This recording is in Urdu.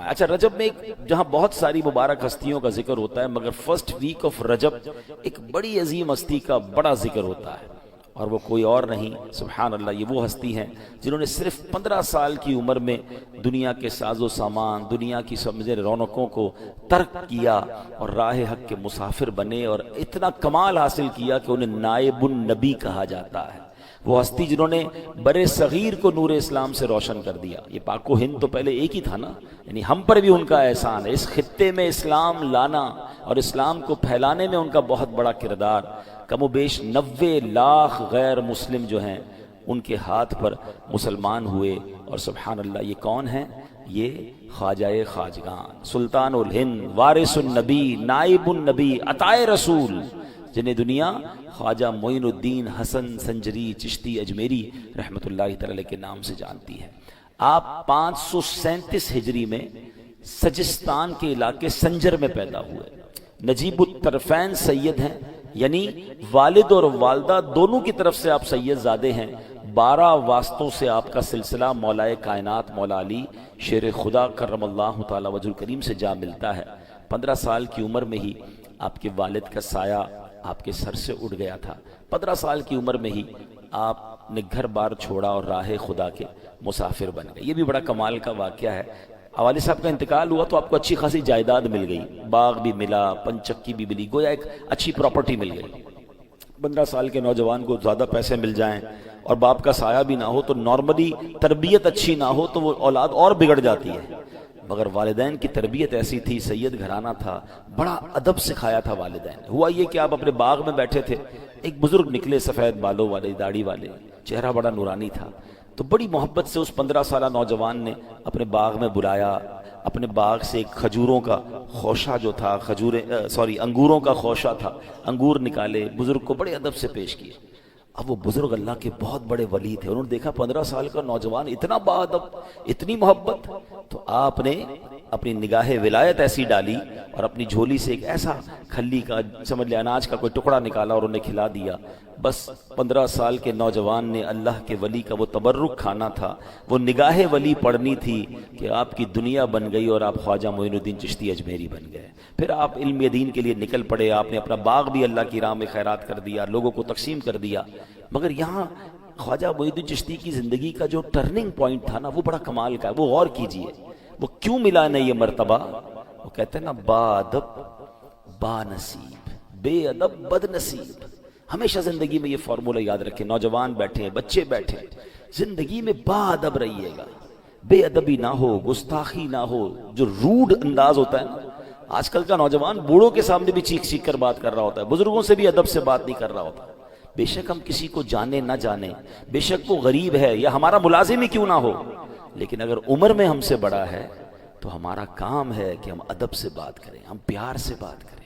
فرمایا۔ اچھا، رجب میں ایک جہاں بہت ساری مبارک ہستیوں کا ذکر ہوتا ہے، مگر فرسٹ ویک آف رجب ایک بڑی عظیم ہستی کا بڑا ذکر ہوتا ہے، اور وہ کوئی اور نہیں، سبحان اللہ، یہ وہ ہستی ہیں جنہوں نے صرف 15 سال کی عمر میں دنیا کے ساز و سامان، دنیا کی سمجھے رونقوں کو ترک کیا اور راہ حق کے مسافر بنے، اور اتنا کمال حاصل کیا کہ انہیں نائب النبی کہا جاتا ہے۔ وہ ہستی جنہوں نے برے صغیر کو نور اسلام سے روشن کر دیا۔ یہ پاک و ہند تو پہلے ایک ہی تھا نا، یعنی ہم پر بھی ان کا احسان ہے، اس خطے میں اسلام لانا اور اسلام کو پھیلانے میں ان کا بہت بڑا کردار۔ کم و بیش 90 لاکھ غیر مسلم جو ہیں ان کے ہاتھ پر مسلمان ہوئے، اور سبحان اللہ، یہ کون ہیں؟ یہ خواجہ خواجگان، سلطان الہند، وارث النبی، نائب النبی، عطائے رسول، جنہیں دنیا خواجہ معین الدین حسن سنجری چشتی اجمیری رحمۃ اللہ تعالی کے نام سے جانتی ہے۔ آپ 537 ہجری میں سجستان کے علاقے سنجر میں پیدا ہوئے۔ نجیب الطرفین سید ہیں، یعنی والد اور والدہ دونوں کی طرف سے آپ سید زادے ہیں۔ 12 واسطوں سے آپ کا سلسلہ مولا کائنات مولا علی شیر خدا کرم اللہ تعالی وجہ کریم سے جا ملتا ہے۔ 15 سال کی عمر میں ہی آپ کے والد کا سایہ آپ کے سر سے اڑ گیا تھا۔ 15 سال کی عمر میں ہی آپ نے گھر بار چھوڑا اور راہ خدا کے مسافر بن گئے۔ یہ بھی بڑا کمال کا واقعہ ہے۔ والد صاحب کا انتقال ہوا تو آپ کو اچھی خاصی جائیداد مل گئی، باغ بھی ملا، پنچکی بھی ملی، گویا ایک اچھی پراپرٹی مل گئی۔ 15 سال کے نوجوان کو زیادہ پیسے مل جائیں اور باپ کا سایہ بھی نہ ہو تو نارملی تربیت اچھی نہ ہو تو وہ اولاد اور بگڑ جاتی ہے، مگر والدین کی تربیت ایسی تھی، سید گھرانہ تھا، بڑا ادب سکھایا تھا والدین نے۔ ہوا یہ کہ آپ اپنے باغ میں بیٹھے تھے، ایک بزرگ نکلے سفید بالوں والے، داڑھی والے، چہرہ بڑا نورانی تھا، تو بڑی محبت سے اس 15 سالہ نوجوان نے اپنے باغ میں بلایا۔ اپنے باغ سے ایک کھجوروں کا خوشہ جو تھا، انگوروں کا خوشہ تھا، انگور نکالے، بزرگ کو بڑے ادب سے پیش کیے۔ اب وہ بزرگ اللہ کے بہت بڑے ولی تھے، انہوں نے دیکھا 15 سال کا نوجوان اتنا باادب، اتنی محبت، تو آپ نے اپنی نگاہ ولایت ایسی ڈالی اور اپنی جھولی سے ایک ایسا کھلی کا سمجھ لے اناج کا کوئی ٹکڑا نکالا اور انہیں کھلا دیا۔ بس 15 سال کے نوجوان نے اللہ کے ولی کا وہ تبرک کھانا تھا، وہ نگاہ ولی پڑھنی تھی کہ آپ کی دنیا بن گئی اور آپ خواجہ معین الدین چشتی اجمیری بن گئے۔ پھر آپ علم دین کے لیے نکل پڑے، آپ نے اپنا باغ بھی اللہ کی راہ میں خیرات کر دیا، لوگوں کو تقسیم کر دیا۔ مگر یہاں خواجہ معین الدین چشتی کی زندگی کا جو ٹرننگ پوائنٹ تھا نا، وہ بڑا کمال کا ہے، وہ غور کیجئے، وہ کیوں ملا نہ یہ مرتبہ؟ وہ کہتے ہیں نا، با ادب با نصیب، بے ادب بد نصیب۔ ہمیشہ زندگی میں یہ فارمولہ یاد رکھیں، نوجوان بیٹھے ہیں، بچے بیٹھے ہیں، زندگی میں با ادب رہیے گا، بے ادبی نہ ہو، گستاخی نہ ہو، جو روڈ انداز ہوتا ہے نا، آج کل کا نوجوان بوڑھوں کے سامنے بھی چیخ چیخ کر بات کر رہا ہوتا ہے، بزرگوں سے بھی ادب سے بات نہیں کر رہا ہوتا۔ بے شک ہم کسی کو جانے نہ جانے، بے شک وہ غریب ہے یا ہمارا ملازم ہی کیوں نہ ہو، لیکن اگر عمر میں ہم سے بڑا ہے تو ہمارا کام ہے کہ ہم ادب سے بات کریں، ہم پیار سے بات کریں۔